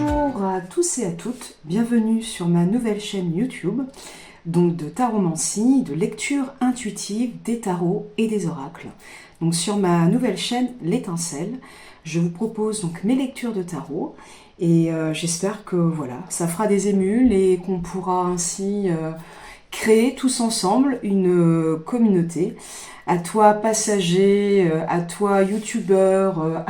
Bonjour à tous et à toutes, bienvenue sur ma nouvelle chaîne YouTube, donc de taromancie, de lecture intuitive des tarots et des oracles. Donc sur ma nouvelle chaîne L'étincelle, je vous propose donc mes lectures de tarot et j'espère que voilà, ça fera des émules et qu'on pourra ainsi créer tous ensemble une communauté. À toi passager, à toi youtubeur,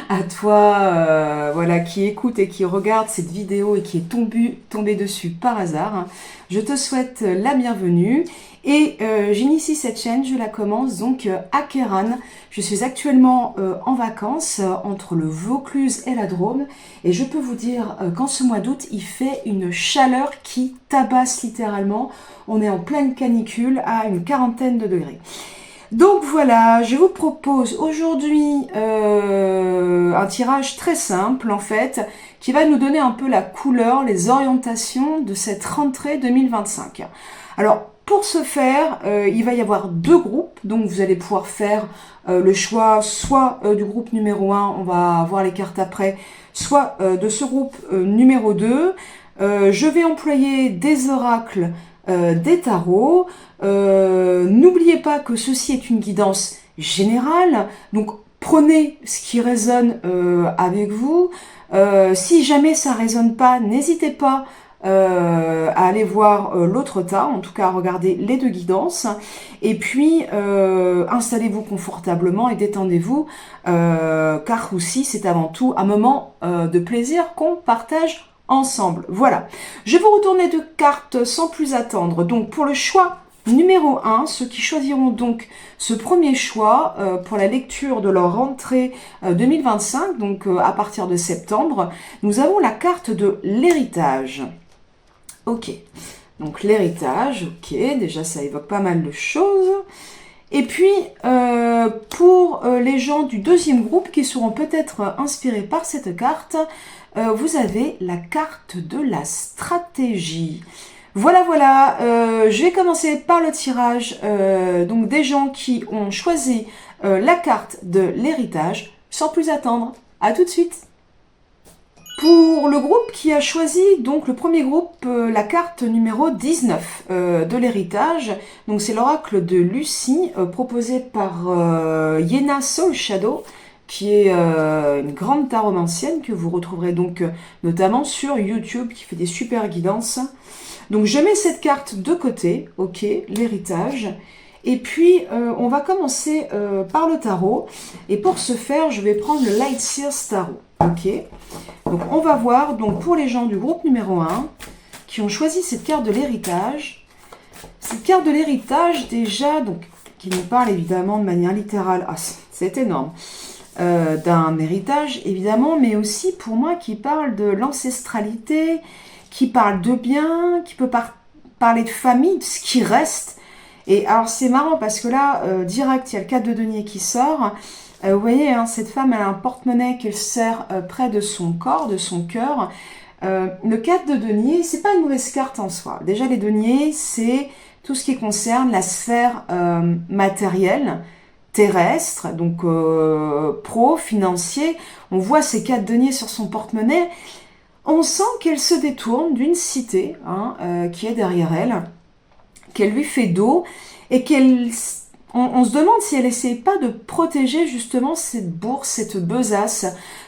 à toi voilà, qui écoute et qui regarde cette vidéo et qui est tombé dessus par hasard. Je te souhaite la bienvenue et j'initie cette chaîne, je la commence donc à Kéran. Je suis actuellement en vacances entre le Vaucluse et la Drôme et je peux vous dire qu'en ce mois d'août il fait une chaleur qui tabasse littéralement. On est en pleine canicule à une quarantaine de degrés. Donc voilà, je vous propose aujourd'hui un tirage très simple en fait, qui va nous donner un peu la couleur, les orientations de cette rentrée 2025. Alors pour ce faire, il va y avoir deux groupes, donc vous allez pouvoir faire le choix soit du groupe numéro 1, on va voir les cartes après, soit de ce groupe numéro 2. Je vais employer des oracles, des tarots. N'oubliez pas que ceci est une guidance générale, donc prenez ce qui résonne avec vous. Si jamais ça résonne pas, n'hésitez pas à aller voir l'autre tas, en tout cas à regarder les deux guidances, et puis installez-vous confortablement et détendez-vous, car aussi c'est avant tout un moment de plaisir qu'on partage ensemble. Voilà, je vais vous retourner deux cartes sans plus attendre. Donc pour le choix numéro 1, ceux qui choisiront donc ce premier choix pour la lecture de leur rentrée 2025, donc à partir de septembre, nous avons la carte de l'héritage. Ok, donc l'héritage, ok, déjà ça évoque pas mal de choses. Et puis, pour les gens du deuxième groupe qui seront peut-être inspirés par cette carte, vous avez la carte de la stratégie. Voilà, je vais commencer par le tirage donc des gens qui ont choisi la carte de l'héritage. Sans plus attendre, à tout de suite. Pour le groupe qui a choisi, donc le premier groupe, la carte numéro 19 de l'héritage, donc c'est l'oracle de Lucie, proposé par Yena Soul Shadow, qui est une grande taromancienne que vous retrouverez donc notamment sur YouTube, qui fait des super guidances. Donc je mets cette carte de côté, ok, l'héritage. Et puis on va commencer par le tarot. Et pour ce faire, je vais prendre le Light Seers Tarot. Ok. Donc on va voir, donc pour les gens du groupe numéro 1, qui ont choisi cette carte de l'héritage. Cette carte de l'héritage, déjà, donc, qui nous parle évidemment de manière littérale. Ah, c'est énorme. D'un héritage, évidemment, mais aussi pour moi qui parle de l'ancestralité, qui parle de bien, qui peut parler de famille, de ce qui reste. Et alors c'est marrant parce que là, direct, il y a le 4 de denier qui sort. Vous voyez, hein, cette femme, elle a un porte-monnaie qu'elle serre près de son corps, de son cœur. Le 4 de denier, c'est pas une mauvaise carte en soi. Déjà, les deniers, c'est tout ce qui concerne la sphère matérielle, terrestre, donc pro, financier. On voit ces 4 deniers sur son porte-monnaie. On sent qu'elle se détourne d'une cité qui est derrière elle, qu'elle lui fait dos et on se demande si elle n'essaie pas de protéger justement cette bourse, cette besace,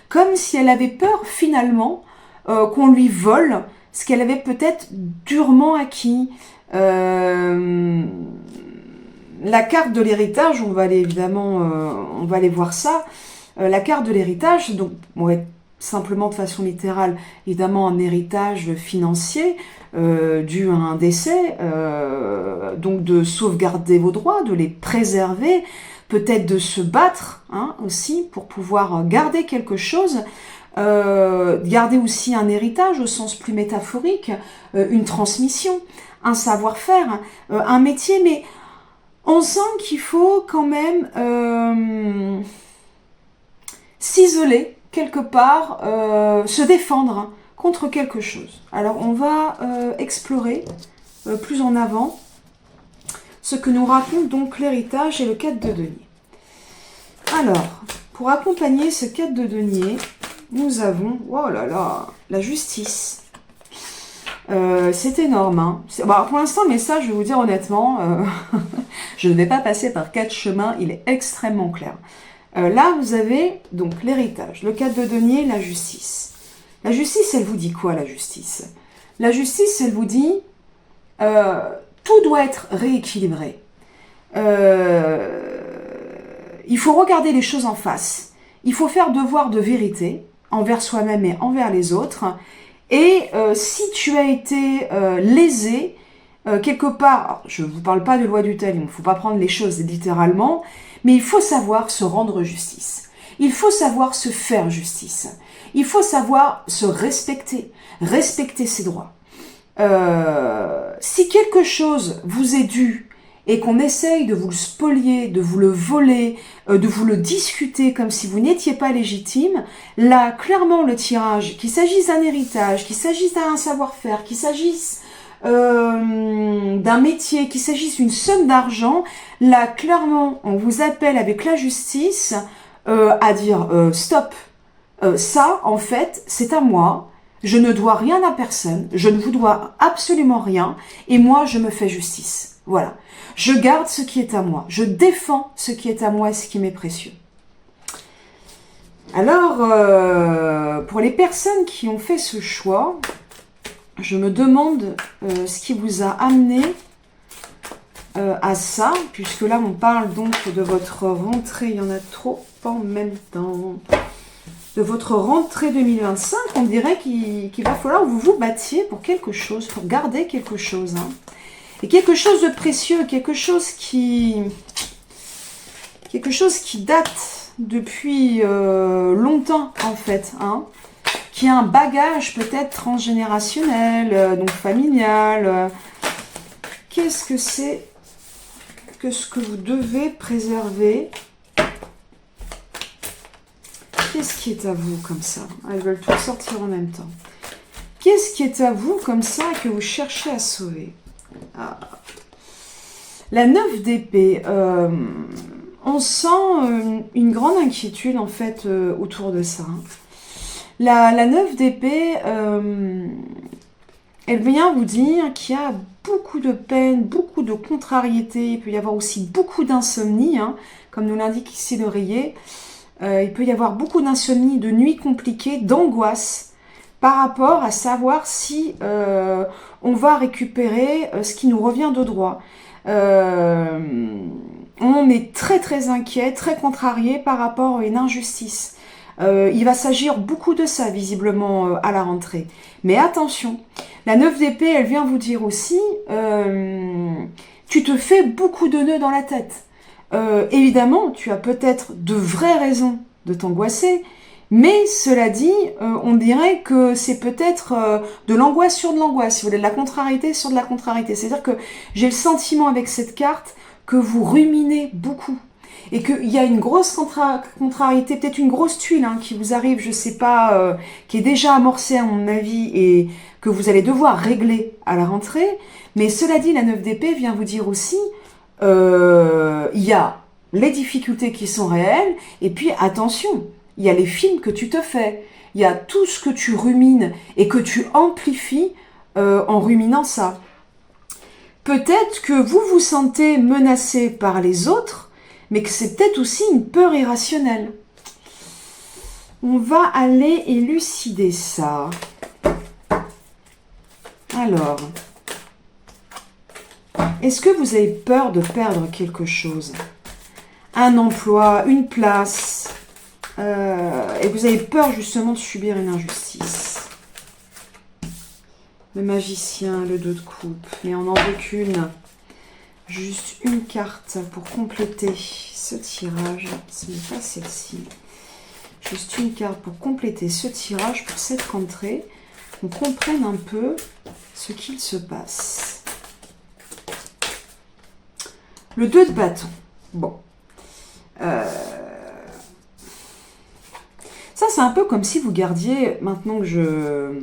comme si elle avait peur finalement qu'on lui vole ce qu'elle avait peut-être durement acquis. La carte de l'héritage, on va aller évidemment, on va aller voir ça. La carte de l'héritage, donc, ouais, simplement de façon littérale, évidemment un héritage financier dû à un décès, donc de sauvegarder vos droits, de les préserver, peut-être de se battre aussi pour pouvoir garder quelque chose, garder aussi un héritage au sens plus métaphorique, une transmission, un savoir-faire, un métier, mais on sent qu'il faut quand même s'isoler quelque part, se défendre contre quelque chose. Alors on va explorer plus en avant ce que nous raconte donc l'héritage et le 4 de denier. Alors, pour accompagner ce 4 de denier, nous avons, oh là là, la justice. C'est énorme. Hein. Bon, pour l'instant, mais ça, je vais vous dire honnêtement, je ne vais pas passer par 4 chemins, il est extrêmement clair. Là, vous avez donc l'héritage, le 4 de denier, la justice. La justice, elle vous dit quoi, la justice? La justice, elle vous dit, tout doit être rééquilibré. Il faut regarder les choses en face. Il faut faire devoir de vérité envers soi-même et envers les autres. Et si tu as été lésé, quelque part, je ne vous parle pas de loi du tel, il ne faut pas prendre les choses littéralement, mais il faut savoir se rendre justice. Il faut savoir se faire justice. Il faut savoir se respecter, respecter ses droits. Si quelque chose vous est dû et qu'on essaye de vous le spolier, de vous le voler, de vous le discuter comme si vous n'étiez pas légitime, là, clairement, le tirage, qu'il s'agisse d'un héritage, qu'il s'agisse d'un savoir-faire, qu'il s'agisse d'un métier, qu'il s'agisse d'une somme d'argent, là, clairement, on vous appelle avec la justice à dire stop, ça, en fait, c'est à moi, je ne dois rien à personne, je ne vous dois absolument rien, et moi, je me fais justice. Voilà. Je garde ce qui est à moi. Je défends ce qui est à moi et ce qui m'est précieux. Alors, pour les personnes qui ont fait ce choix, je me demande ce qui vous a amené à ça, puisque là, on parle donc de votre rentrée. Il y en a trop en même temps. De votre rentrée 2025, on dirait qu'il va falloir que vous vous battiez pour quelque chose, pour garder quelque chose. Hein. Et quelque chose de précieux, quelque chose qui date depuis longtemps en fait, hein, qui a un bagage peut-être transgénérationnel, donc familial. Qu'est-ce que c'est que ce que vous devez préserver? Qu'est-ce qui est à vous comme ça? Elles veulent tout sortir en même temps. Qu'est-ce qui est à vous comme ça que vous cherchez à sauver? Ah. La 9 d'épée, on sent une grande inquiétude en fait autour de ça. La 9 d'épée, elle vient vous dire qu'il y a beaucoup de peine, beaucoup de contrariété, il peut y avoir aussi beaucoup d'insomnie, hein, comme nous l'indique ici l'oreiller. Il peut y avoir beaucoup d'insomnie, de nuits compliquées, d'angoisse par rapport à savoir si on va récupérer ce qui nous revient de droit. On est très très inquiet, très contrarié par rapport à une injustice. Il va s'agir beaucoup de ça visiblement à la rentrée. Mais attention, la 9 d'épée, elle vient vous dire aussi, tu te fais beaucoup de nœuds dans la tête. Évidemment, tu as peut-être de vraies raisons de t'angoisser, mais cela dit, on dirait que c'est peut-être de l'angoisse sur de l'angoisse, si vous voulez, de la contrariété sur de la contrariété. C'est-à-dire que j'ai le sentiment avec cette carte que vous ruminez beaucoup et qu'il y a une grosse contrariété, peut-être une grosse tuile hein, qui vous arrive, je ne sais pas, qui est déjà amorcée à mon avis et que vous allez devoir régler à la rentrée. Mais cela dit, la 9 d'épée vient vous dire aussi il y a les difficultés qui sont réelles, et puis attention, il y a les films que tu te fais, il y a tout ce que tu rumines et que tu amplifies en ruminant ça. Peut-être que vous vous sentez menacé par les autres, mais que c'est peut-être aussi une peur irrationnelle. On va aller élucider ça. Alors, est-ce que vous avez peur de perdre quelque chose? Un emploi, une place, et vous avez peur justement de subir une injustice. Le magicien, le 2 de coupe, mais on n'en veut qu'une. Juste une carte pour compléter ce tirage. Ce n'est pas celle-ci. Juste une carte pour compléter ce tirage pour cette rentrée. On comprenne un peu ce qu'il se passe. Le 2 de bâton. Bon. Ça, c'est un peu comme si vous gardiez, maintenant que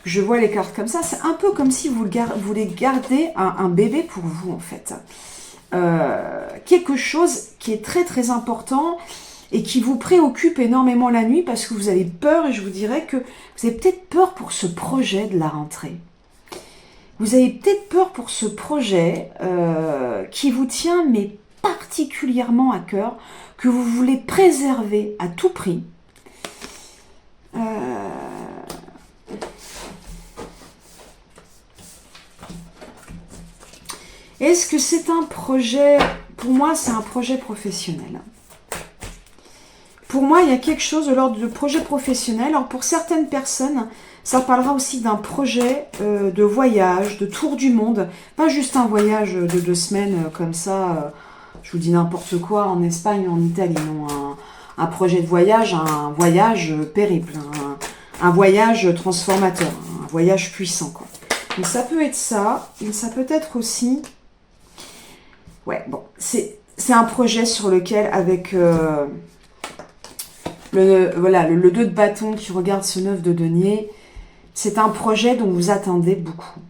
je vois les cartes comme ça, c'est un peu comme si vous voulez garder un bébé pour vous, en fait. Quelque chose qui est très, très important et qui vous préoccupe énormément la nuit parce que vous avez peur, et je vous dirais que vous avez peut-être peur pour ce projet de la rentrée. Vous avez peut-être peur pour ce projet qui vous tient, mais particulièrement à cœur, que vous voulez préserver à tout prix. Est-ce que c'est un projet, pour moi c'est un projet professionnel. Pour moi il y a quelque chose de l'ordre de projet professionnel. Alors pour certaines personnes, ça parlera aussi d'un projet de voyage, de tour du monde. Pas juste un voyage de 2 semaines comme ça, je vous dis n'importe quoi, en Espagne ou en Italie. Non, un projet de voyage, un voyage périple, un voyage transformateur, un voyage puissant, quoi. Donc ça peut être ça, mais ça peut être aussi... Ouais, bon, c'est un projet sur lequel, avec le 2 de bâton qui regarde ce 9 de denier, c'est un projet dont vous attendez beaucoup.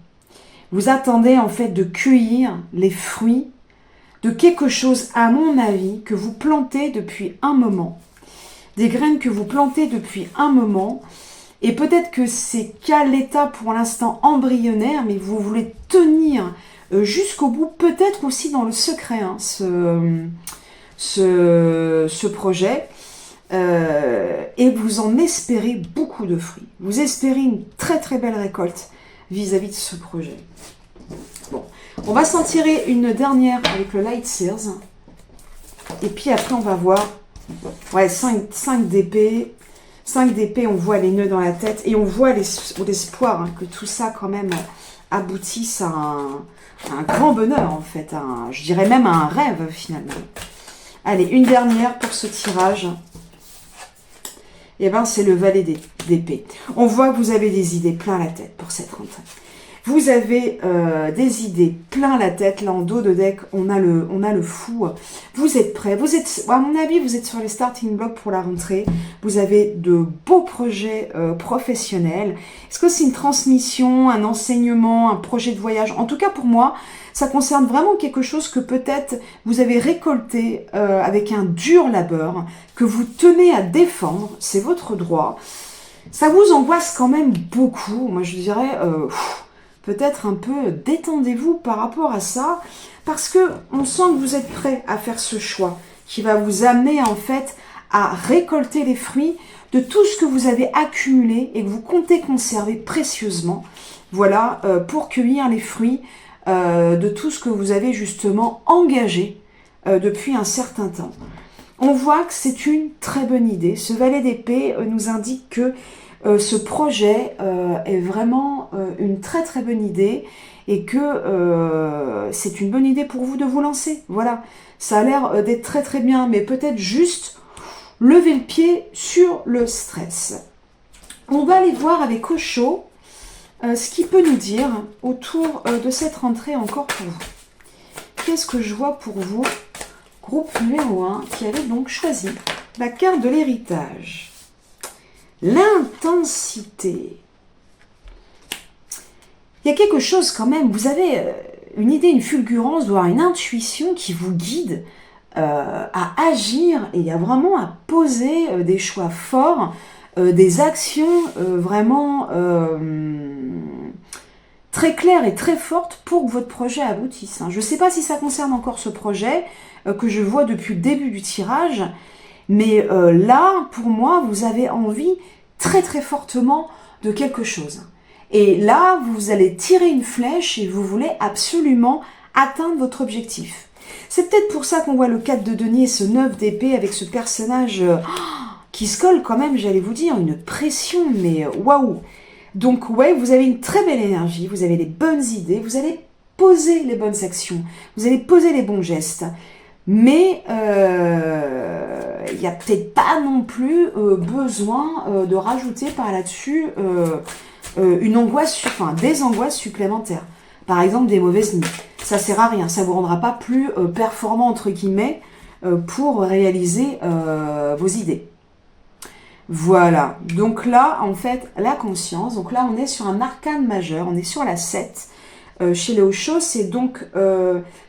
Vous attendez en fait de cueillir les fruits de quelque chose, à mon avis, que vous plantez depuis un moment. Des graines que vous plantez depuis un moment. Et peut-être que c'est qu'à l'état pour l'instant embryonnaire, mais vous voulez tenir jusqu'au bout, peut-être aussi dans le secret, hein, ce projet. Et vous en espérez beaucoup de fruits. Vous espérez une très très belle récolte vis-à-vis de ce projet. Bon, on va s'en tirer une dernière avec le Light Sears. Et puis après on va voir 5 d'épée. 5 d'épée, on voit les nœuds dans la tête et on voit l'espoir que tout ça quand même aboutisse à un grand bonheur en fait. Je dirais même à un rêve finalement. Allez, une dernière pour ce tirage. Et bien c'est le valet d'épée. On voit que vous avez des idées plein la tête pour cette rentrée. Vous avez des idées plein la tête. Là en dos de deck, on a le fou. Vous êtes prêts. Vous êtes, à mon avis, vous êtes sur les starting blocks pour la rentrée. Vous avez de beaux projets professionnels. Est-ce que c'est une transmission, un enseignement, un projet de voyage? En tout cas pour moi, ça concerne vraiment quelque chose que peut-être vous avez récolté avec un dur labeur, que vous tenez à défendre. C'est votre droit. Ça vous angoisse quand même beaucoup. Moi je dirais... peut-être un peu détendez-vous par rapport à ça, parce que on sent que vous êtes prêt à faire ce choix qui va vous amener en fait à récolter les fruits de tout ce que vous avez accumulé et que vous comptez conserver précieusement, voilà, pour cueillir les fruits de tout ce que vous avez justement engagé depuis un certain temps. On voit que c'est une très bonne idée. Ce valet d'épée nous indique que ce projet est vraiment une très très bonne idée et que c'est une bonne idée pour vous de vous lancer. Voilà, ça a l'air d'être très très bien, mais peut-être juste lever le pied sur le stress. On va aller voir avec Osho ce qu'il peut nous dire autour de cette rentrée encore pour vous. Qu'est-ce que je vois pour vous? Groupe numéro 1 qui avait donc choisi la carte de l'héritage. L'intensité. Il y a quelque chose quand même, vous avez une idée, une fulgurance, voire une intuition qui vous guide à agir et à vraiment à poser des choix forts, des actions vraiment très claires et très fortes pour que votre projet aboutisse. Je ne sais pas si ça concerne encore ce projet que je vois depuis le début du tirage, mais là, pour moi, vous avez envie très très fortement de quelque chose. Et là, vous allez tirer une flèche et vous voulez absolument atteindre votre objectif. C'est peut-être pour ça qu'on voit le 4 de denier, ce 9 d'épée avec ce personnage qui se colle quand même, j'allais vous dire, une pression, mais waouh! Donc ouais, vous avez une très belle énergie, vous avez les bonnes idées, vous allez poser les bonnes actions, vous allez poser les bons gestes. Mais il n'y a peut-être pas non plus besoin de rajouter par là-dessus une angoisse, enfin des angoisses supplémentaires. Par exemple, des mauvaises nuits. Ça ne sert à rien, ça ne vous rendra pas plus performant, entre guillemets, pour réaliser vos idées. Voilà, donc là, en fait, la conscience. Donc là, on est sur un arcane majeur, on est sur la 7. chez les Osho, c'est donc,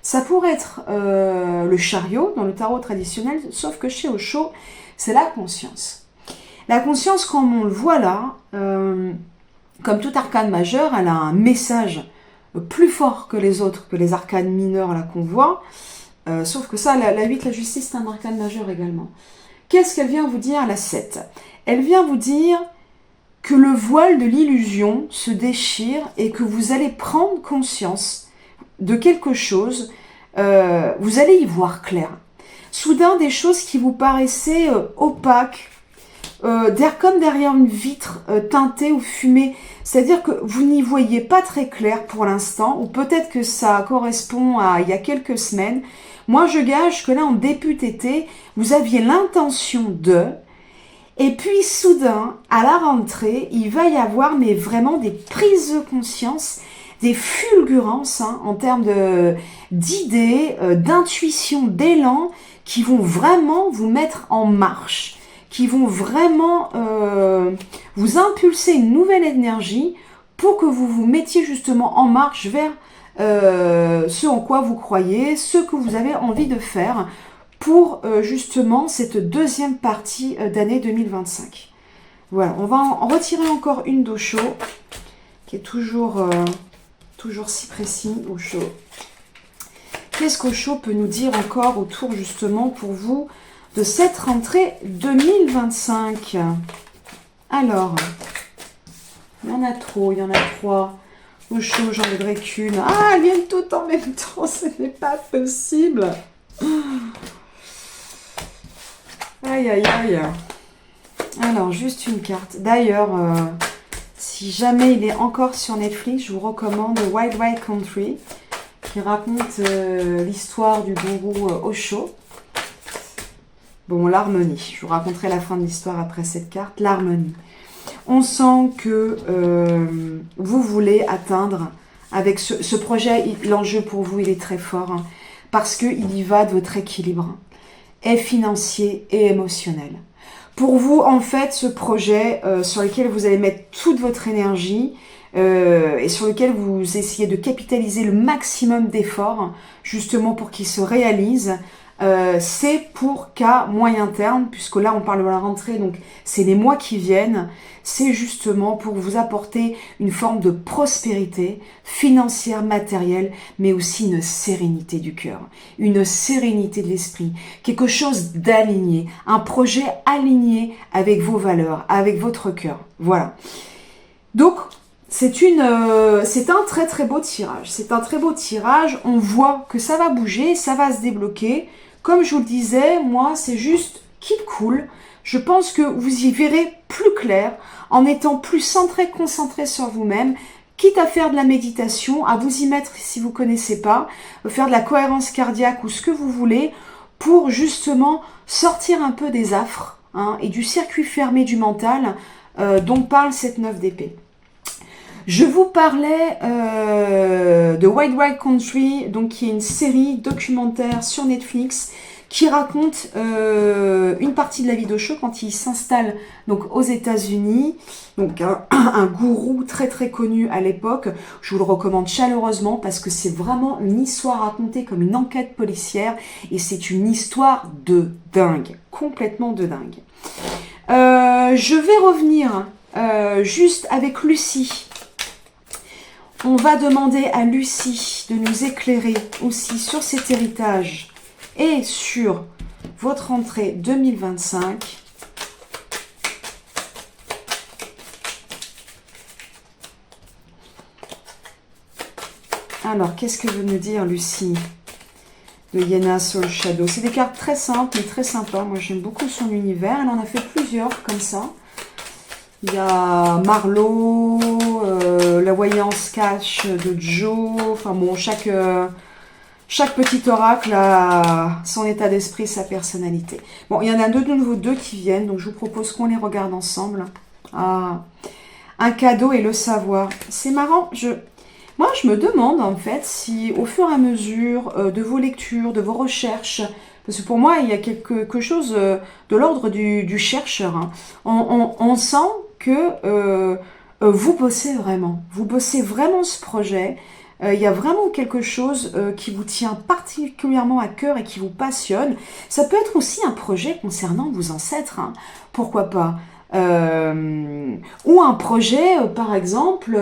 ça pourrait être le chariot dans le tarot traditionnel, sauf que chez Osho, c'est la conscience. La conscience, comme on le voit là, comme tout arcane majeur, elle a un message plus fort que les autres, que les arcanes mineurs là qu'on voit, sauf que ça, la 8, la justice, c'est un arcane majeur également. Qu'est-ce qu'elle vient vous dire, la 7? Elle vient vous dire que le voile de l'illusion se déchire et que vous allez prendre conscience de quelque chose, vous allez y voir clair. Soudain, des choses qui vous paraissaient opaques, comme derrière une vitre teintée ou fumée, c'est-à-dire que vous n'y voyez pas très clair pour l'instant, ou peut-être que ça correspond à il y a quelques semaines. Moi, je gage que là, en début d'été, vous aviez l'intention de... Et puis, soudain, à la rentrée, il va y avoir mais vraiment des prises de conscience, des fulgurances en termes d'idées, d'intuition, d'élan, qui vont vraiment vous mettre en marche, qui vont vraiment vous impulser une nouvelle énergie pour que vous vous mettiez justement en marche vers ce en quoi vous croyez, ce que vous avez envie de faire pour justement cette deuxième partie d'année 2025. Voilà, on va en retirer encore une d'Osho, qui est toujours si précis, Osho. Qu'est-ce qu'Osho peut nous dire encore autour justement pour vous de cette rentrée 2025? Alors, il y en a trop, il y en a 3. Osho, j'en voudrais qu'une. Ah, elles viennent toutes en même temps, ce n'est pas possible. Aïe, aïe, aïe. Alors, juste une carte. D'ailleurs, si jamais il est encore sur Netflix, je vous recommande Wild Wild Country, qui raconte l'histoire du gourou Osho. Bon, l'harmonie. Je vous raconterai la fin de l'histoire après cette carte. L'harmonie. On sent que vous voulez atteindre, avec ce projet, l'enjeu pour vous, il est très fort, parce qu'il y va de votre équilibre, et financier et émotionnel. Pour vous, en fait, ce projet sur lequel vous allez mettre toute votre énergie et sur lequel vous essayez de capitaliser le maximum d'efforts, justement pour qu'il se réalise, c'est pour qu'à moyen terme, puisque là on parle de la rentrée, donc c'est les mois qui viennent, c'est justement pour vous apporter une forme de prospérité financière, matérielle, mais aussi une sérénité du cœur, une sérénité de l'esprit, quelque chose d'aligné, un projet aligné avec vos valeurs, avec votre cœur. Voilà. Donc, c'est un très très beau tirage. C'est un très beau tirage. On voit que ça va bouger, ça va se débloquer. Comme je vous le disais, moi, c'est juste keep cool. Je pense que vous y verrez plus clair en étant plus centré, concentré sur vous-même, quitte à faire de la méditation, à vous y mettre si vous ne connaissez pas, faire de la cohérence cardiaque ou ce que vous voulez, pour justement sortir un peu des affres et du circuit fermé du mental dont parle cette 9 d'épée. Je vous parlais de Wild Wild Country, donc qui est une série documentaire sur Netflix qui raconte une partie de la vie d'Osho quand il s'installe donc aux États-Unis. Donc un gourou très très connu à l'époque. Je vous le recommande chaleureusement parce que c'est vraiment une histoire racontée comme une enquête policière et c'est une histoire de dingue, complètement de dingue. Je vais revenir juste avec Lucie. On va demander à Lucie de nous éclairer aussi sur cet héritage et sur votre rentrée 2025. Alors, qu'est-ce que veut nous dire Lucie de Yena Soul Shadow? C'est des cartes très simples mais très sympas. Moi, j'aime beaucoup son univers. Elle en a fait plusieurs comme ça. Il y a Marlowe, la voyance cache de Joe. Enfin bon, chaque petit oracle a son état d'esprit, sa personnalité. Bon, il y en a de nouveau deux qui viennent, donc je vous propose qu'on les regarde ensemble. Ah, un cadeau et le savoir. C'est marrant, moi je me demande en fait si au fur et à mesure de vos lectures, de vos recherches, parce que pour moi il y a quelque chose de l'ordre du chercheur, on sent que vous bossez vraiment ce projet, Il y a vraiment quelque chose qui vous tient particulièrement à cœur et qui vous passionne. Ça peut être aussi un projet concernant vos ancêtres, hein, pourquoi pas. Ou un projet, par exemple,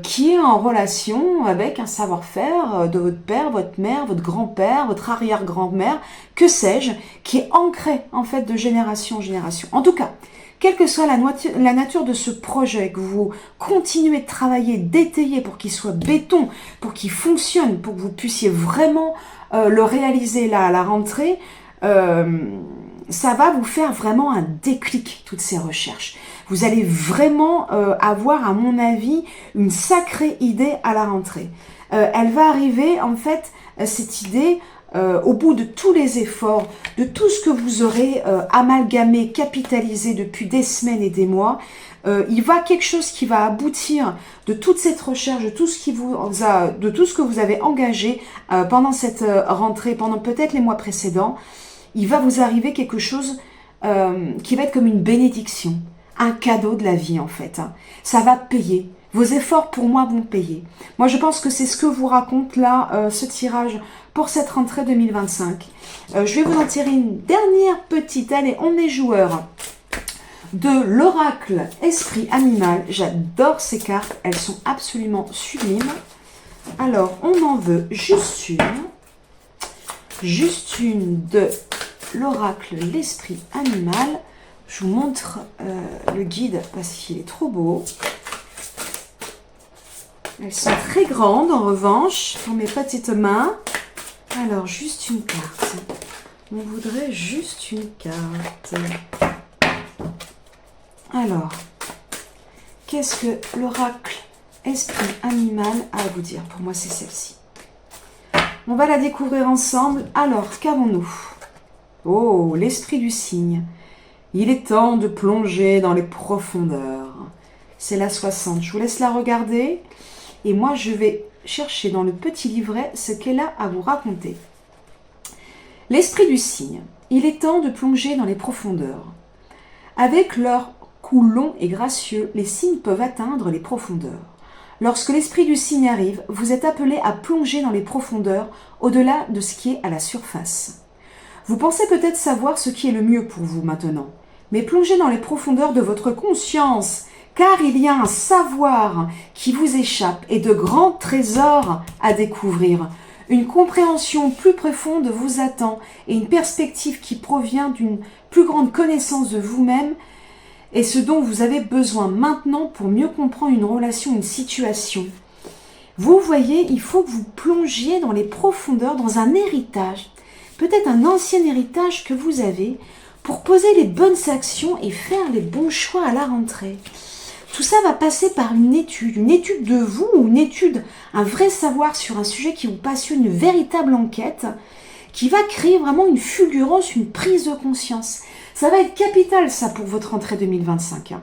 qui est en relation avec un savoir-faire de votre père, votre mère, votre grand-père, votre arrière-grand-mère, que sais-je, qui est ancré en fait de génération en génération. En tout cas, quelle que soit la nature de ce projet, que vous continuez de travailler, d'étayer pour qu'il soit béton, pour qu'il fonctionne, pour que vous puissiez vraiment le réaliser là à la rentrée, ça va vous faire vraiment un déclic, toutes ces recherches. Vous allez vraiment avoir, à mon avis, une sacrée idée à la rentrée. Elle va arriver, en fait, cette idée, au bout de tous les efforts, de tout ce que vous aurez amalgamé, capitalisé depuis des semaines et des mois. Il va quelque chose qui va aboutir de toute cette recherche, de tout ce que vous avez engagé pendant cette rentrée, pendant peut-être les mois précédents. Il va vous arriver quelque chose qui va être comme une bénédiction, un cadeau de la vie en fait. Ça va payer. Vos efforts pour moi vont payer. Moi je pense que c'est ce que vous raconte là ce tirage pour cette rentrée 2025. Je vais vous en tirer une dernière petite. Allez, on est joueurs. De l'oracle Esprit Animal. J'adore ces cartes. Elles sont absolument sublimes. Alors, on en veut juste une. Juste une de l'oracle L'Esprit Animal. Je vous montre le guide parce qu'il est trop beau. Elles sont très grandes en revanche pour mes petites mains. Alors, juste une carte. On voudrait juste une carte. Alors, qu'est-ce que l'oracle Esprit Animal a à vous dire? Pour moi, c'est celle-ci. On va la découvrir ensemble. Alors, qu'avons-nous? Oh, l'esprit du cygne. Il est temps de plonger dans les profondeurs. C'est la 60. Je vous laisse la regarder. Et moi, je vais chercher dans le petit livret ce qu'elle a à vous raconter. L'esprit du cygne. Il est temps de plonger dans les profondeurs. Avec leur cou long et gracieux, les cygnes peuvent atteindre les profondeurs. Lorsque l'esprit du cygne arrive, vous êtes appelé à plonger dans les profondeurs, au-delà de ce qui est à la surface. Vous pensez peut-être savoir ce qui est le mieux pour vous maintenant, mais plongez dans les profondeurs de votre conscience, car il y a un savoir qui vous échappe et de grands trésors à découvrir. Une compréhension plus profonde vous attend et une perspective qui provient d'une plus grande connaissance de vous-même est ce dont vous avez besoin maintenant pour mieux comprendre une relation, une situation. Vous voyez, il faut que vous plongiez dans les profondeurs, dans un héritage, peut-être un ancien héritage que vous avez, pour poser les bonnes actions et faire les bons choix à la rentrée. Tout ça va passer par une étude de vous, ou une étude, un vrai savoir sur un sujet qui vous passionne, une véritable enquête, qui va créer vraiment une fulgurance, une prise de conscience. Ça va être capital, ça, pour votre rentrée 2025.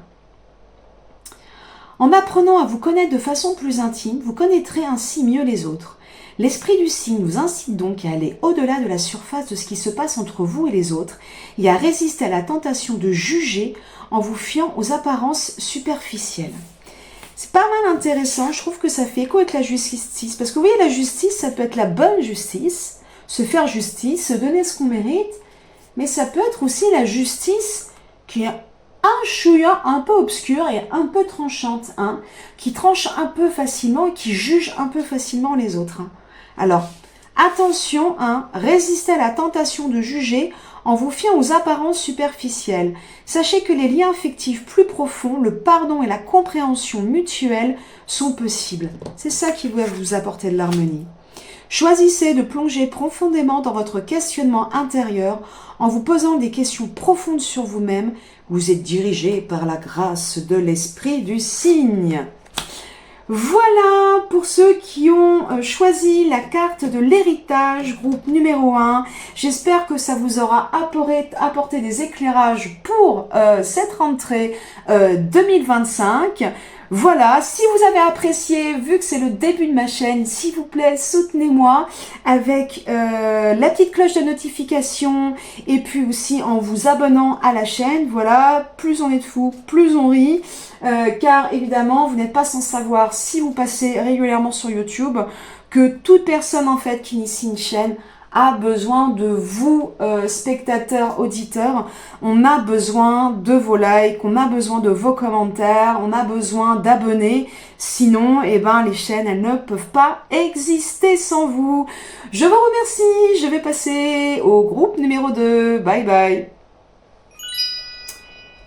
En apprenant à vous connaître de façon plus intime, vous connaîtrez ainsi mieux les autres. L'esprit du cygne vous incite donc à aller au-delà de la surface de ce qui se passe entre vous et les autres et à résister à la tentation de juger en vous fiant aux apparences superficielles. C'est pas mal intéressant, je trouve que ça fait écho avec la justice. Parce que vous voyez, la justice, ça peut être la bonne justice, se faire justice, se donner ce qu'on mérite, mais ça peut être aussi la justice qui est un chouïa un peu obscure et un peu tranchante, hein, qui tranche un peu facilement et qui juge un peu facilement les autres. Hein. Alors, attention, hein, résistez à la tentation de juger en vous fiant aux apparences superficielles. Sachez que les liens affectifs plus profonds, le pardon et la compréhension mutuelle sont possibles. C'est ça qui va vous apporter de l'harmonie. Choisissez de plonger profondément dans votre questionnement intérieur en vous posant des questions profondes sur vous-même. Vous êtes dirigé par la grâce de l'esprit du cygne. Voilà pour ceux qui ont choisi la carte de l'héritage, groupe numéro 1. J'espère que ça vous aura apporté des éclairages pour cette rentrée 2025. Voilà, si vous avez apprécié, vu que c'est le début de ma chaîne, s'il vous plaît, soutenez-moi avec la petite cloche de notification et puis aussi en vous abonnant à la chaîne. Voilà, plus on est de fous, plus on rit, car évidemment, vous n'êtes pas sans savoir, si vous passez régulièrement sur YouTube, que toute personne en fait qui initie une chaîne a besoin de vous, spectateurs, auditeurs. On a besoin de vos likes, on a besoin de vos commentaires, on a besoin d'abonnés. Sinon, eh ben, les chaînes, elles ne peuvent pas exister sans vous. Je vous remercie. Je vais passer au groupe numéro 2. Bye bye.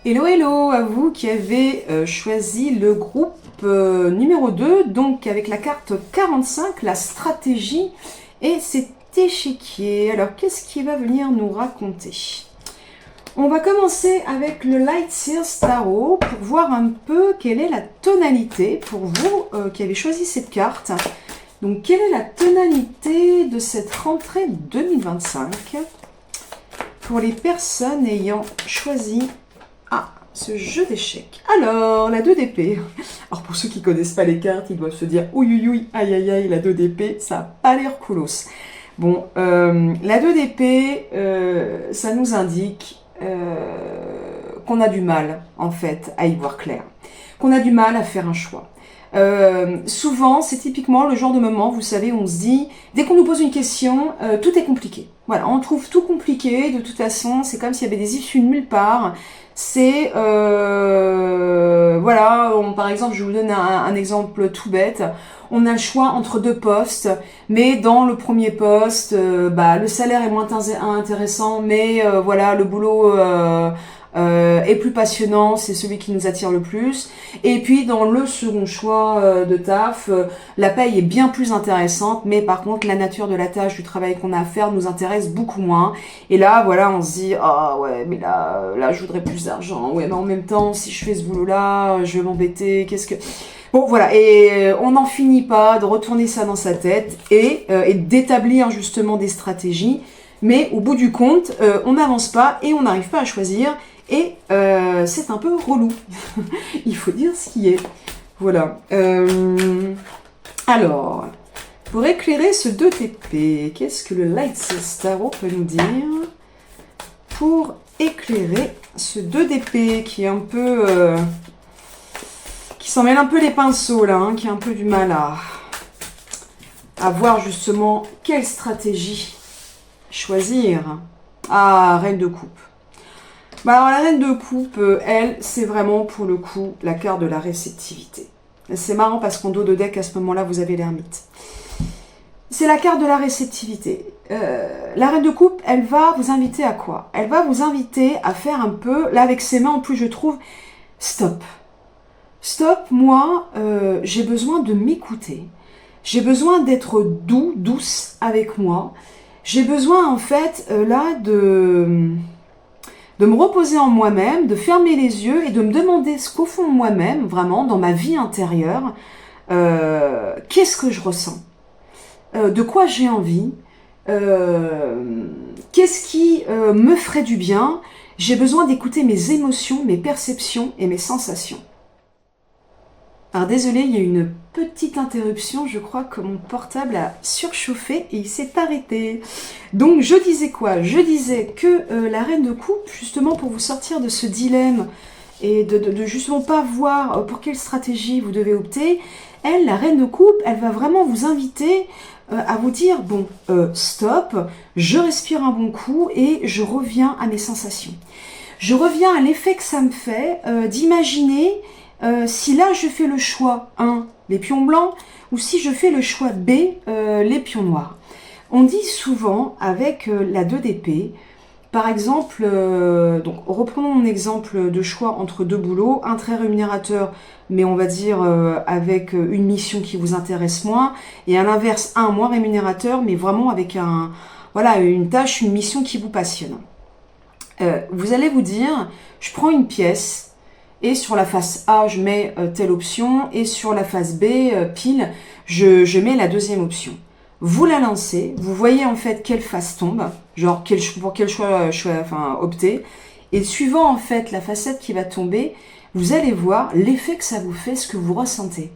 Hello, hello à vous qui avez choisi le groupe numéro 2, donc avec la carte 45, la stratégie, et c'est échiquier. Alors, qu'est-ce qui va venir nous raconter? On va commencer avec le Light Seers Tarot pour voir un peu quelle est la tonalité pour vous qui avez choisi cette carte. Donc, quelle est la tonalité de cette rentrée 2025 pour les personnes ayant choisi ce jeu d'échecs? Alors, la 2 d'épée. Alors, pour ceux qui ne connaissent pas les cartes, ils doivent se dire « Ouïe, ouïe, ouïe, aïe, aïe, aïe, la 2 d'épée, ça n'a pas l'air coolos ». Bon, la 2 d'épée, ça nous indique qu'on a du mal, en fait, à y voir clair. Qu'on a du mal à faire un choix. Souvent, c'est typiquement le genre de moment, vous savez, où on se dit, dès qu'on nous pose une question, tout est compliqué. Voilà, on trouve tout compliqué, de toute façon, c'est comme s'il y avait des issues de nulle part. C'est, voilà, par exemple, je vous donne un exemple tout bête. On a le choix entre deux postes, mais dans le premier poste, le salaire est moins intéressant, mais voilà, le boulot est plus passionnant, c'est celui qui nous attire le plus. Et puis dans le second choix de taf, la paye est bien plus intéressante, mais par contre la nature de la tâche, du travail qu'on a à faire nous intéresse beaucoup moins. Et là, voilà, on se dit, ah ouais, mais là je voudrais plus d'argent, ouais, mais en même temps, si je fais ce boulot-là, je vais m'embêter, qu'est-ce que... Bon, voilà, et on n'en finit pas de retourner ça dans sa tête et d'établir justement des stratégies, mais au bout du compte, on n'avance pas et on n'arrive pas à choisir, et c'est un peu relou. Il faut dire ce qui est. Voilà. Alors, pour éclairer ce 2 TP, qu'est-ce que le Light Seers Tarot peut nous dire pour éclairer ce 2 d'épée qui est un peu... qui s'en mêle un peu les pinceaux là, hein, qui a un peu du mal à voir justement quelle stratégie choisir. Ah, Reine de coupe. Alors la Reine de coupe, elle, c'est vraiment pour le coup la carte de la réceptivité. C'est marrant parce qu'en dos de deck, à ce moment-là, vous avez l'ermite. C'est la carte de la réceptivité. La Reine de coupe, elle va vous inviter à quoi? Elle va vous inviter à faire un peu, là avec ses mains en plus je trouve, stop. Stop, moi, j'ai besoin de m'écouter. J'ai besoin d'être douce avec moi. J'ai besoin, en fait, là, de me reposer en moi-même, de fermer les yeux et de me demander ce qu'au fond de moi-même, vraiment, dans ma vie intérieure, qu'est-ce que je ressens? De quoi j'ai envie? Qu'est-ce qui me ferait du bien? J'ai besoin d'écouter mes émotions, mes perceptions et mes sensations. Alors désolé, il y a une petite interruption, je crois que mon portable a surchauffé et il s'est arrêté. Donc je disais quoi? Je disais que la Reine de coupe, justement pour vous sortir de ce dilemme et de justement pas voir pour quelle stratégie vous devez opter, elle, la Reine de coupe, elle va vraiment vous inviter à vous dire, bon, stop, je respire un bon coup et je reviens à mes sensations. Je reviens à l'effet que ça me fait d'imaginer si là je fais le choix 1, les pions blancs, ou si je fais le choix B, les pions noirs. On dit souvent avec la 2 d'épée, par exemple, donc reprenons mon exemple de choix entre deux boulots, un très rémunérateur, mais on va dire avec une mission qui vous intéresse moins, et à l'inverse, un moins rémunérateur, mais vraiment avec voilà, une tâche, une mission qui vous passionne. Vous allez vous dire, je prends une pièce, et sur la face A, je mets telle option, et sur la face B, pile, je mets la deuxième option. Vous la lancez, vous voyez en fait quelle face tombe, genre pour quel choix opter, et suivant en fait la facette qui va tomber, vous allez voir l'effet que ça vous fait, ce que vous ressentez.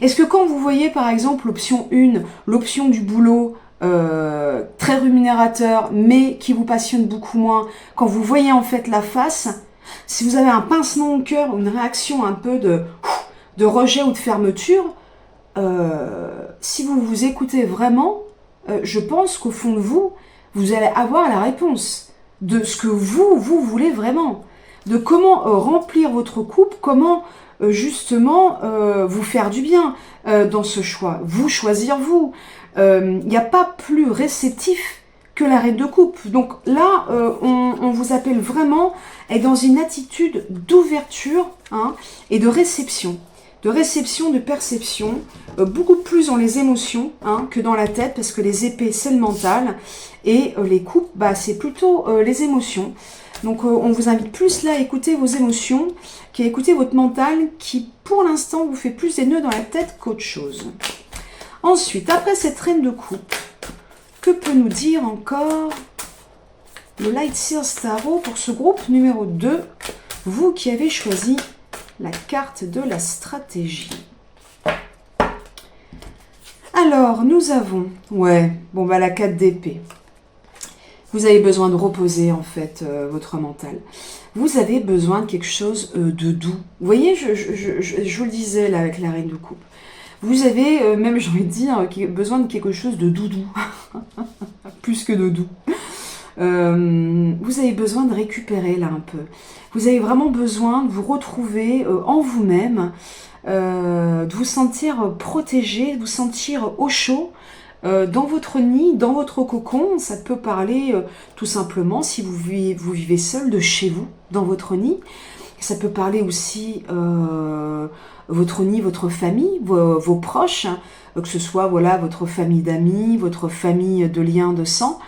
Est-ce que quand vous voyez par exemple l'option 1, l'option du boulot très rémunérateur mais qui vous passionne beaucoup moins, quand vous voyez en fait la face, si vous avez un pincement au cœur, une réaction un peu de rejet ou de fermeture, si vous vous écoutez vraiment, je pense qu'au fond de vous, vous allez avoir la réponse de ce que vous voulez vraiment, de comment remplir votre coupe, comment justement vous faire du bien dans ce choix, vous choisir vous. Il n'y a pas plus réceptif que la reine de coupe. Donc là, on vous appelle vraiment à être dans une attitude d'ouverture et de réception. De perception, beaucoup plus dans les émotions que dans la tête, parce que les épées, c'est le mental, et les coupes, c'est plutôt les émotions. Donc on vous invite plus là à écouter vos émotions, qu'à écouter votre mental, qui pour l'instant vous fait plus des nœuds dans la tête qu'autre chose. Ensuite, après cette reine de coupe, que peut nous dire encore le Light Seals Tarot pour ce groupe numéro 2, vous qui avez choisi la carte de la stratégie. Alors, nous avons, la 4 d'épée. Vous avez besoin de reposer, en fait, votre mental. Vous avez besoin de quelque chose de doux. Vous voyez, je vous le disais, là, avec la reine de coupe. Vous avez, même, j'ai envie de dire, besoin de quelque chose de doudou. Plus que de doux. Vous avez besoin de récupérer, là, un peu. Vous avez vraiment besoin de vous retrouver en vous-même, de vous sentir protégé, de vous sentir au chaud, dans votre nid, dans votre cocon. Ça peut parler tout simplement, si vous vivez seul, de chez vous, dans votre nid. Ça peut parler aussi votre nid, votre famille, vos proches, que ce soit votre famille d'amis, votre famille de liens de sang.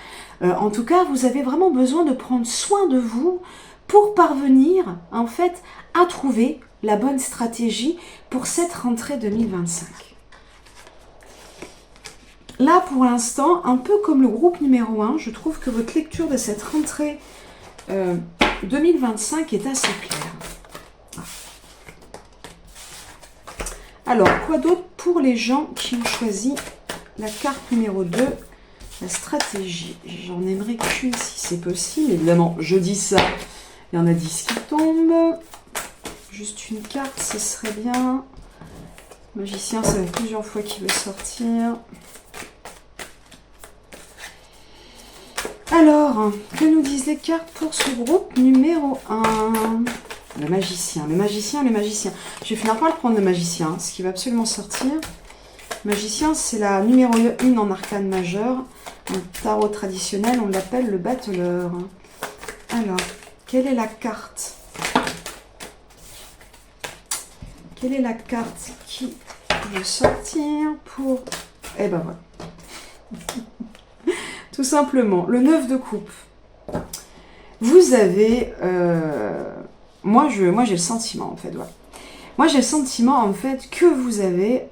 En tout cas, vous avez vraiment besoin de prendre soin de vous pour parvenir, en fait, à trouver la bonne stratégie pour cette rentrée 2025. Là, pour l'instant, un peu comme le groupe numéro 1, je trouve que votre lecture de cette rentrée 2025 est assez claire. Alors, quoi d'autre pour les gens qui ont choisi la carte numéro 2, la stratégie? J'en aimerais qu'une si c'est possible. Évidemment, je dis ça, il y en a 10 qui tombent. Juste une carte, ce serait bien. Magicien, ça fait plusieurs fois qu'il veut sortir. Alors, que nous disent les cartes pour ce groupe numéro 1? Le magicien, le magicien, le magicien. Je vais finir par le prendre, le magicien, ce qui va absolument sortir. Le magicien, c'est la numéro 1 en arcane majeur. En tarot traditionnel, on l'appelle le battleur. Alors, quelle est la carte? Quelle est la carte qui veut sortir pour... Eh ben voilà. Tout simplement, le 9 de coupe. Vous avez... Moi, j'ai le sentiment, en fait, voilà. Moi, j'ai le sentiment, en fait, que vous avez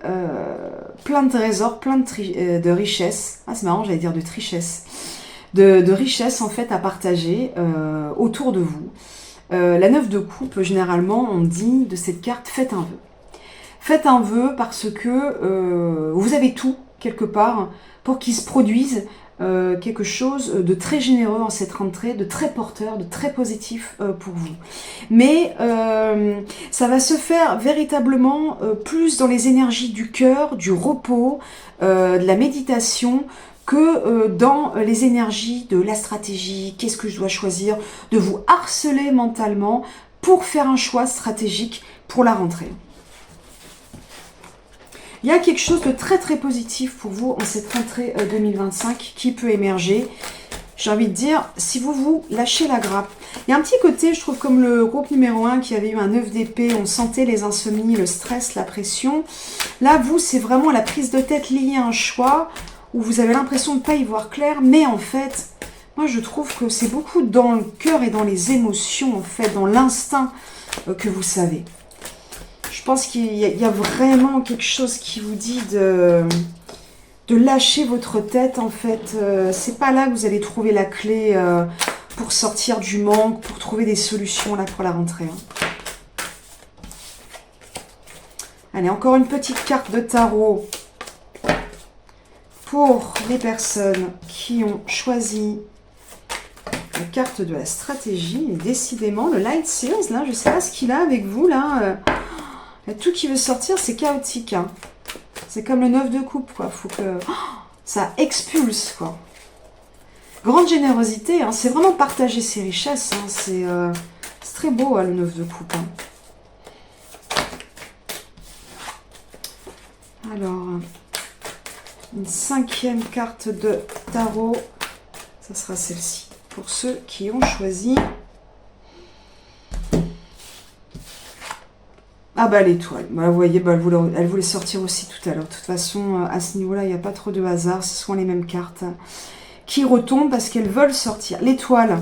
plein de trésors, plein de richesses. Ah, c'est marrant, j'allais dire de trichesse. De richesses, en fait, à partager autour de vous. La 9 de coupe, généralement, on dit de cette carte, faites un vœu. Faites un vœu parce que vous avez tout, quelque part, pour qu'il se produise quelque chose de très généreux en cette rentrée, de très porteur, de très positif pour vous. Mais ça va se faire véritablement plus dans les énergies du cœur, du repos, de la méditation, que dans les énergies de la stratégie, qu'est-ce que je dois choisir, de vous harceler mentalement pour faire un choix stratégique pour la rentrée. Il y a quelque chose de très très positif pour vous en cette rentrée 2025 qui peut émerger. J'ai envie de dire, si vous lâchez la grappe. Il y a un petit côté, je trouve, comme le groupe numéro 1 qui avait eu un 9 d'épée, on sentait les insomnies, le stress, la pression. Là, vous, c'est vraiment la prise de tête liée à un choix où vous avez l'impression de ne pas y voir clair, mais en fait, moi je trouve que c'est beaucoup dans le cœur et dans les émotions, en fait, dans l'instinct que vous savez. Je pense qu'il y a vraiment quelque chose qui vous dit de lâcher votre tête, en fait. C'est pas là que vous allez trouver la clé pour sortir du manque, pour trouver des solutions là pour la rentrée. Allez, encore une petite carte de tarot pour les personnes qui ont choisi la carte de la stratégie. Et décidément, le Light Seals, là, je ne sais pas ce qu'il a avec vous, là. Tout qui veut sortir, c'est chaotique. Hein. C'est comme le 9 de coupe, quoi. Faut que ça expulse, quoi. Grande générosité, hein. C'est vraiment partager ses richesses. Hein. C'est très beau, hein, le 9 de coupe. Hein. Alors, une 5e carte de tarot. Ça sera celle-ci. Pour ceux qui ont choisi. Ah bah l'étoile. Bah, vous voyez, bah, elle voulait sortir aussi tout à l'heure. De toute façon, à ce niveau-là, il n'y a pas trop de hasard. Ce sont les mêmes cartes qui retombent parce qu'elles veulent sortir. L'étoile.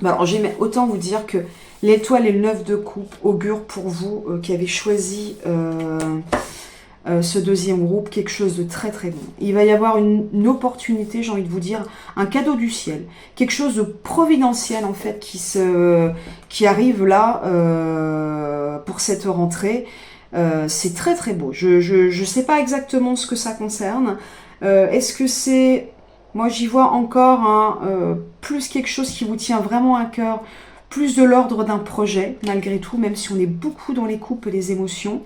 Bah, alors, autant vous dire que l'étoile et le 9 de coupe augurent pour vous qui avez choisi ce deuxième groupe quelque chose de très très bon. Il va y avoir une opportunité, j'ai envie de vous dire, un cadeau du ciel. Quelque chose de providentiel en fait qui arrive là pour cette rentrée. C'est très très beau. Je ne sais pas exactement ce que ça concerne. Est-ce que c'est... Moi j'y vois encore plus quelque chose qui vous tient vraiment à cœur, plus de l'ordre d'un projet, malgré tout, même si on est beaucoup dans les couples et les émotions.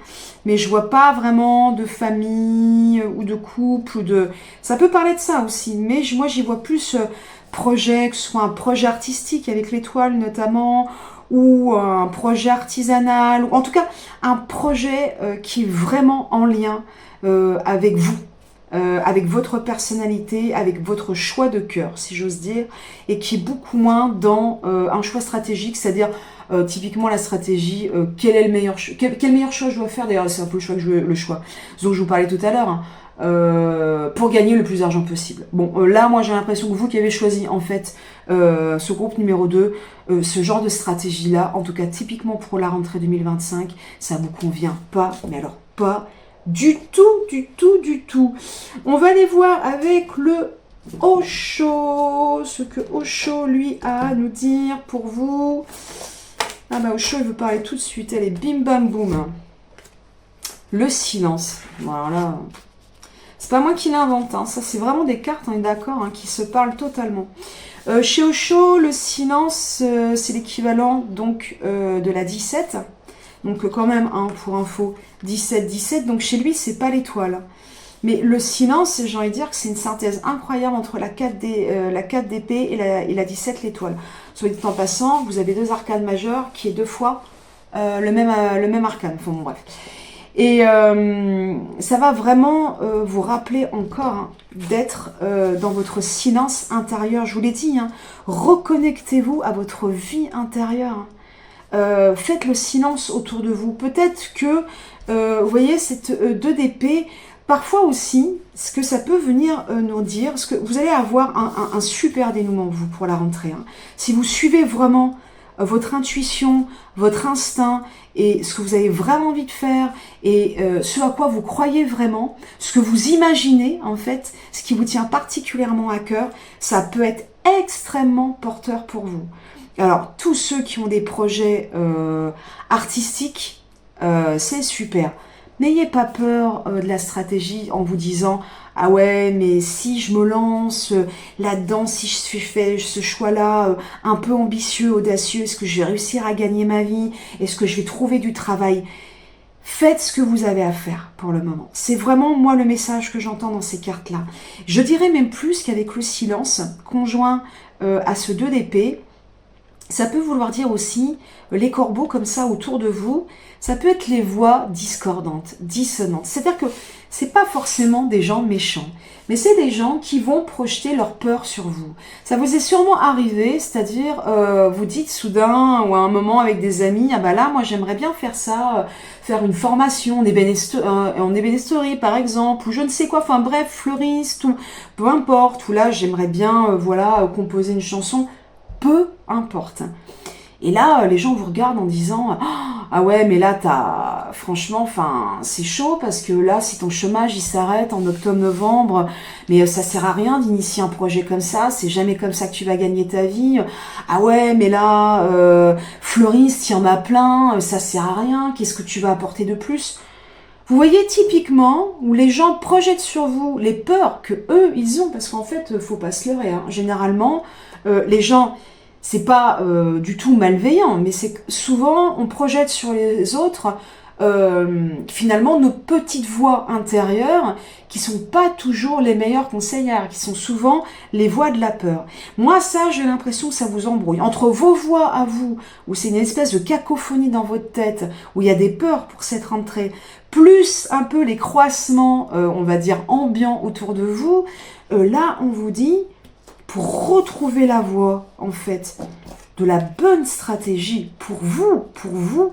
Mais je vois pas vraiment de famille ou de couple. Ça peut parler de ça aussi, mais moi j'y vois plus projet, que ce soit un projet artistique avec l'étoile notamment, ou un projet artisanal, ou en tout cas un projet qui est vraiment en lien avec vous. Avec votre personnalité, avec votre choix de cœur, si j'ose dire, et qui est beaucoup moins dans un choix stratégique, c'est-à-dire typiquement la stratégie, quel meilleur choix je dois faire, d'ailleurs c'est un peu le choix dont je vous parlais tout à l'heure, hein, pour gagner le plus d'argent possible. Bon, là moi j'ai l'impression que vous qui avez choisi en fait ce groupe numéro 2, ce genre de stratégie-là, en tout cas typiquement pour la rentrée 2025, ça vous convient pas, mais alors pas du tout, du tout, du tout. On va aller voir avec le Osho, ce que Osho, lui, a à nous dire pour vous. Ah bah Osho, il veut parler tout de suite. Allez, bim bam boum. Le silence. Bon, alors là, c'est pas moi qui l'invente. Hein. Ça, c'est vraiment des cartes, on est d'accord, hein, qui se parlent totalement. Chez Osho, le silence, c'est l'équivalent donc de la 17. Donc quand même, hein, pour info, 17. Donc chez lui, c'est pas l'étoile. Mais le silence, j'ai envie de dire que c'est une synthèse incroyable entre la 4 d'épée et la 17, l'étoile. Soit dit en passant, vous avez deux arcanes majeures qui est deux fois le même arcane. Enfin bon, bref. Et ça va vraiment vous rappeler encore hein, d'être dans votre silence intérieur. Je vous l'ai dit, hein, reconnectez-vous à votre vie intérieure. Faites le silence autour de vous. Peut-être que, vous voyez, cette 2 d'épée, parfois aussi, ce que ça peut venir nous dire, parce que vous allez avoir un super dénouement, vous, pour la rentrée. Hein. Si vous suivez vraiment votre intuition, votre instinct, et ce que vous avez vraiment envie de faire, et ce à quoi vous croyez vraiment, ce que vous imaginez, en fait, ce qui vous tient particulièrement à cœur, ça peut être extrêmement porteur pour vous. Alors, tous ceux qui ont des projets artistiques, c'est super. N'ayez pas peur de la stratégie en vous disant « Ah ouais, mais si je me lance là-dedans, si je fais ce choix-là un peu ambitieux, audacieux, est-ce que je vais réussir à gagner ma vie? Est-ce que je vais trouver du travail ?» Faites ce que vous avez à faire pour le moment. C'est vraiment, moi, le message que j'entends dans ces cartes-là. Je dirais même plus qu'avec le silence, conjoint à ce 2 d'épée, ça peut vouloir dire aussi les corbeaux comme ça autour de vous. Ça peut être les voix discordantes, dissonantes. C'est-à-dire que c'est pas forcément des gens méchants, mais c'est des gens qui vont projeter leur peur sur vous. Ça vous est sûrement arrivé, c'est-à-dire vous dites soudain ou à un moment avec des amis, ah bah là moi j'aimerais bien faire ça, faire une formation en ébénisterie par exemple, ou je ne sais quoi, enfin bref, fleuriste, ou peu importe, ou là j'aimerais bien voilà composer une chanson. Peu importe. Et là, les gens vous regardent en disant « Ah ouais, mais là, franchement, c'est chaud parce que là, si ton chômage, il s'arrête en octobre-novembre, mais ça sert à rien d'initier un projet comme ça, c'est jamais comme ça que tu vas gagner ta vie. Ah ouais, mais là, fleuriste, il y en a plein, ça sert à rien, qu'est-ce que tu vas apporter de plus ?» Vous voyez typiquement où les gens projettent sur vous les peurs que eux ils ont, parce qu'en fait, faut pas se leurrer. Hein. Généralement, les gens, c'est pas du tout malveillant, mais c'est que souvent on projette sur les autres finalement nos petites voix intérieures qui sont pas toujours les meilleures conseillères, qui sont souvent les voix de la peur. Moi, ça, j'ai l'impression que ça vous embrouille. Entre vos voix à vous, où c'est une espèce de cacophonie dans votre tête, où il y a des peurs pour cette rentrée, plus un peu les croissements, on va dire, ambiants autour de vous, là, on vous dit, pour retrouver la voie, en fait, de la bonne stratégie pour vous,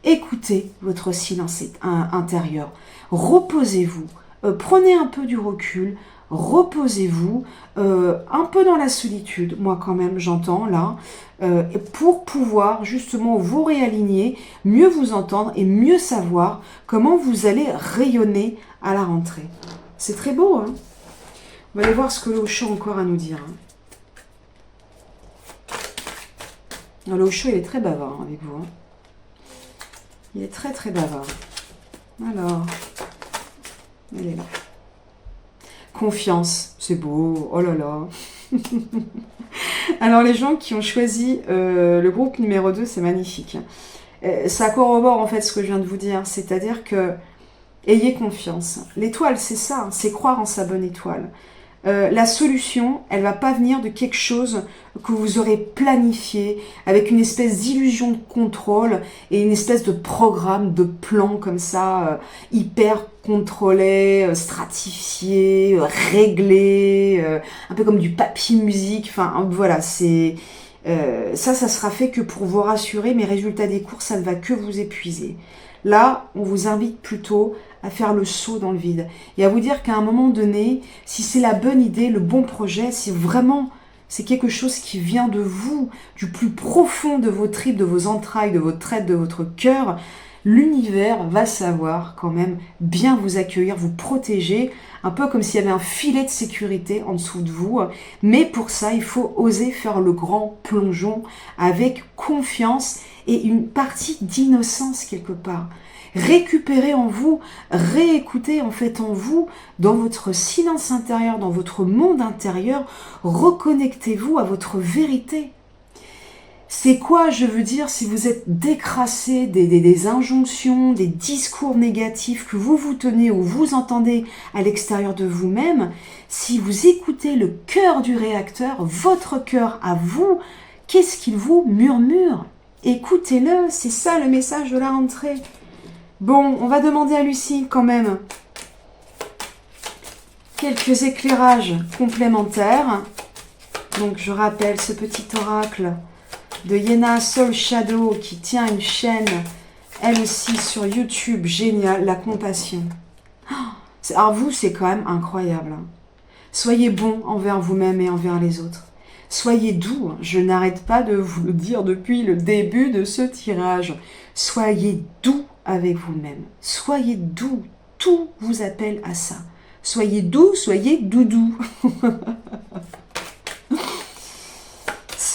écoutez votre silence intérieur, reposez-vous, prenez un peu du recul, reposez-vous, un peu dans la solitude, moi quand même j'entends là, pour pouvoir justement vous réaligner, mieux vous entendre et mieux savoir comment vous allez rayonner à la rentrée. C'est très beau, hein. On va aller voir ce que l'Osho a encore à nous dire. Hein. L'Osho, il est très bavard avec vous. Hein. Il est très très bavard. Alors, elle est là. Confiance, c'est beau, oh là là. Alors les gens qui ont choisi le groupe numéro 2, c'est magnifique. Ça corrobore en fait ce que je viens de vous dire, c'est-à-dire que ayez confiance. L'étoile, c'est ça, c'est croire en sa bonne étoile. La solution, elle va pas venir de quelque chose que vous aurez planifié avec une espèce d'illusion de contrôle et une espèce de programme, de plan comme ça, hyper contrôlé, stratifié, réglé, un peu comme du papier musique. Enfin, voilà, c'est ça sera fait que pour vous rassurer, mais résultat des courses, ça ne va que vous épuiser. Là, on vous invite plutôt à faire le saut dans le vide et à vous dire qu'à un moment donné, si c'est la bonne idée, le bon projet, si vraiment c'est quelque chose qui vient de vous, du plus profond de vos tripes, de vos entrailles, de votre tête, de votre cœur, l'univers va savoir quand même bien vous accueillir, vous protéger, un peu comme s'il y avait un filet de sécurité en dessous de vous. Mais pour ça, il faut oser faire le grand plongeon avec confiance et une partie d'innocence quelque part. Récupérez en vous, réécoutez en fait en vous, dans votre silence intérieur, dans votre monde intérieur, reconnectez-vous à votre vérité. C'est quoi, je veux dire, si vous êtes décrassé des injonctions, des discours négatifs que vous vous tenez ou vous entendez à l'extérieur de vous-même, si vous écoutez le cœur du réacteur, votre cœur à vous, qu'est-ce qu'il vous murmure? Écoutez-le, c'est ça le message de la rentrée. Bon, on va demander à Lucie quand même quelques éclairages complémentaires. Donc je rappelle ce petit oracle de Yena Soul Shadow qui tient une chaîne, elle aussi sur YouTube, génial, la compassion. Alors vous, c'est quand même incroyable. Hein. Soyez bon envers vous-même et envers les autres. Soyez doux, je n'arrête pas de vous le dire depuis le début de ce tirage. Soyez doux avec vous-même. Soyez doux, tout vous appelle à ça. Soyez doux, soyez doudou.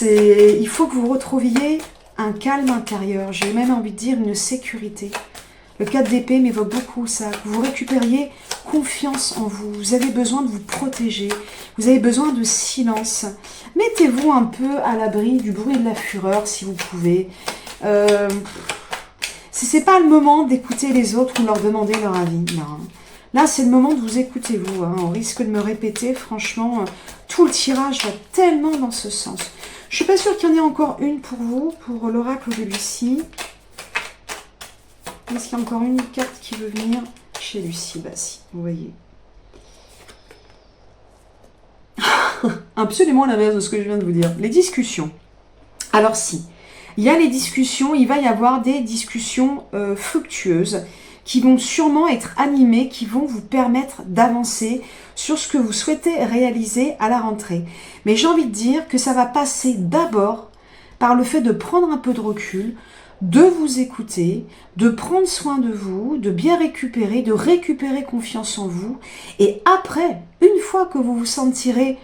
Il faut que vous retrouviez un calme intérieur, j'ai même envie de dire une sécurité. Le 4 d'épée m'évoque beaucoup ça, que vous récupériez confiance en vous, vous avez besoin de vous protéger, vous avez besoin de silence. Mettez-vous un peu à l'abri du bruit de la fureur si vous pouvez. Si c'est pas le moment d'écouter les autres ou de leur demander leur avis, non. Là, c'est le moment de vous écouter, vous. Hein. On risque de me répéter, franchement, tout le tirage va tellement dans ce sens. Je suis pas sûre qu'il y en ait encore une pour vous, pour l'oracle de Lucie. Est-ce qu'il y a encore une carte qui veut venir chez Lucie? Bah si, vous voyez. Absolument l'inverse de ce que je viens de vous dire. Les discussions. Alors si, il y a les discussions, il va y avoir des discussions fructueuses qui vont sûrement être animées, qui vont vous permettre d'avancer sur ce que vous souhaitez réaliser à la rentrée. Mais j'ai envie de dire que ça va passer d'abord par le fait de prendre un peu de recul, de vous écouter, de prendre soin de vous, de bien récupérer, de récupérer confiance en vous. Et après, une fois que vous vous sentirez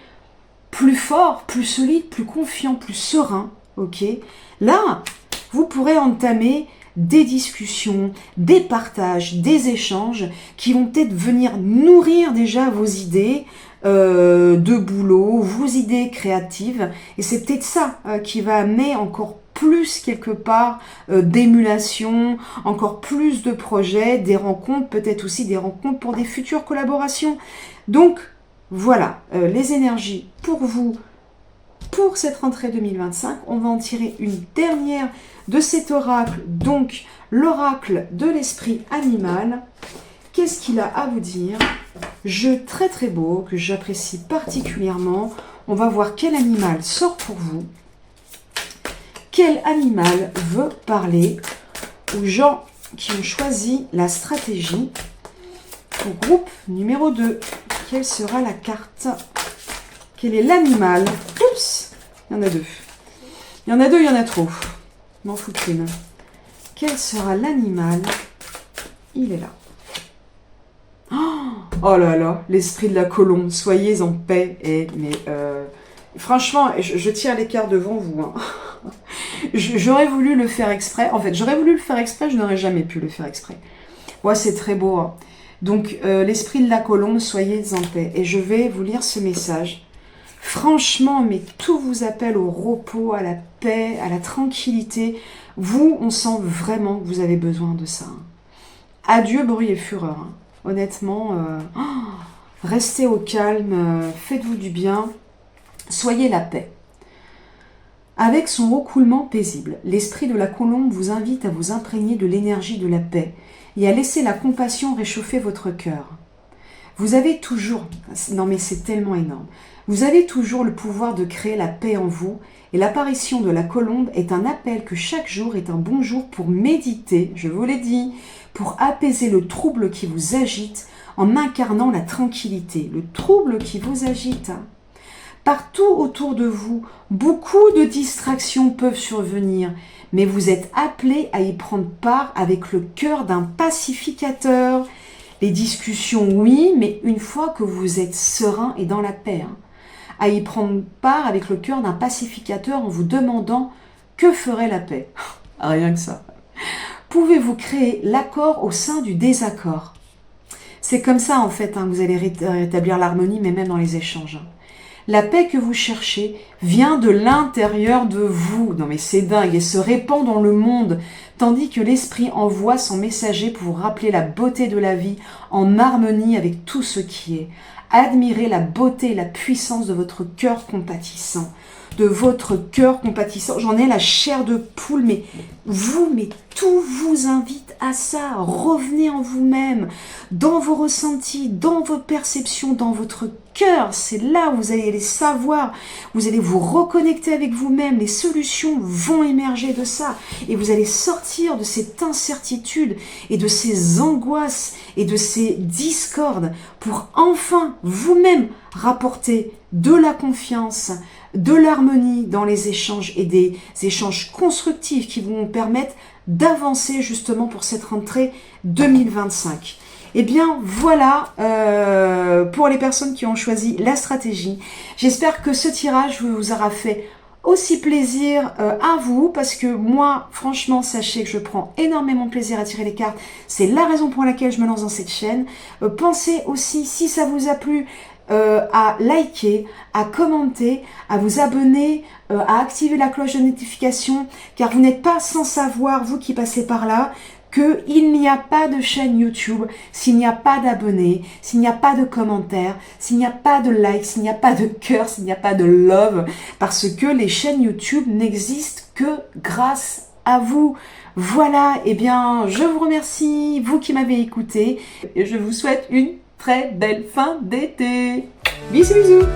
plus fort, plus solide, plus confiant, plus serein, ok, là, vous pourrez entamer des discussions, des partages, des échanges qui vont peut-être venir nourrir déjà vos idées de boulot, vos idées créatives. Et c'est peut-être ça qui va amener encore plus quelque part d'émulation, encore plus de projets, des rencontres, peut-être aussi des rencontres pour des futures collaborations. Donc voilà, les énergies pour vous, pour cette rentrée 2025. On va en tirer une dernière de cet oracle, donc l'oracle de l'esprit animal. Qu'est-ce qu'il a à vous dire? Jeu très très beau, que j'apprécie particulièrement. On va voir quel animal sort pour vous. Quel animal veut parler aux gens qui ont choisi la stratégie? Au groupe numéro 2, quelle sera la carte? Quel est l'animal? Oups, il y en a deux. Il y en a deux, il y en a trop. M'en foutre une. Quel sera l'animal? Il est là. Oh là là, l'esprit de la colombe, soyez en paix. Mais franchement, je tire l'écart devant vous. Hein. J'aurais voulu le faire exprès. En fait, j'aurais voulu le faire exprès, je n'aurais jamais pu le faire exprès. Ouais, c'est très beau. Hein. Donc, l'esprit de la colombe, soyez en paix. Et je vais vous lire ce message. Franchement, mais tout vous appelle au repos, à la paix, à la tranquillité. Vous, on sent vraiment que vous avez besoin de ça. Hein. Adieu, bruit et fureur. Hein. Honnêtement, restez au calme, faites-vous du bien, soyez la paix. Avec son recoulement paisible, l'esprit de la colombe vous invite à vous imprégner de l'énergie de la paix et à laisser la compassion réchauffer votre cœur. Vous avez toujours, non mais c'est tellement énorme, vous avez toujours le pouvoir de créer la paix en vous et l'apparition de la colombe est un appel que chaque jour est un bon jour pour méditer, je vous l'ai dit, pour apaiser le trouble qui vous agite en incarnant la tranquillité, le trouble qui vous agite. Partout autour de vous, beaucoup de distractions peuvent survenir, mais vous êtes appelés à y prendre part avec le cœur d'un pacificateur. Les discussions, oui, mais une fois que vous êtes serein et dans la paix. Hein, à y prendre part avec le cœur d'un pacificateur en vous demandant que ferait la paix. Rien que ça. Pouvez-vous créer l'accord au sein du désaccord? C'est comme ça, en fait, hein, que vous allez rétablir l'harmonie, mais même dans les échanges. La paix que vous cherchez vient de l'intérieur de vous. Non mais c'est dingue, et se répand dans le monde, tandis que l'esprit envoie son messager pour vous rappeler la beauté de la vie en harmonie avec tout ce qui est. Admirez la beauté et la puissance de votre cœur compatissant. De votre cœur compatissant. J'en ai la chair de poule, mais tout vous invite à ça. Revenez en vous-même, dans vos ressentis, dans vos perceptions, dans votre cœur. C'est là où vous allez les savoir. Vous allez vous reconnecter avec vous-même. Les solutions vont émerger de ça. Et vous allez sortir de cette incertitude et de ces angoisses et de ces discordes pour enfin vous-même rapporter de la confiance, de l'harmonie dans les échanges et des échanges constructifs qui vont vous permettre d'avancer justement pour cette rentrée 2025. Eh bien voilà pour les personnes qui ont choisi la stratégie. J'espère que ce tirage vous aura fait aussi plaisir à vous, parce que moi, franchement, sachez que je prends énormément de plaisir à tirer les cartes. C'est la raison pour laquelle je me lance dans cette chaîne. Pensez aussi, si ça vous a plu, à liker, à commenter, à vous abonner, à activer la cloche de notification, car vous n'êtes pas sans savoir, vous qui passez par là, qu'il n'y a pas de chaîne YouTube s'il n'y a pas d'abonnés, s'il n'y a pas de commentaires, s'il n'y a pas de likes, s'il n'y a pas de cœur, s'il n'y a pas de love, parce que les chaînes YouTube n'existent que grâce à vous. Voilà, eh bien, je vous remercie, vous qui m'avez écouté, et je vous souhaite une très belle fin d'été. Bisous, bisous.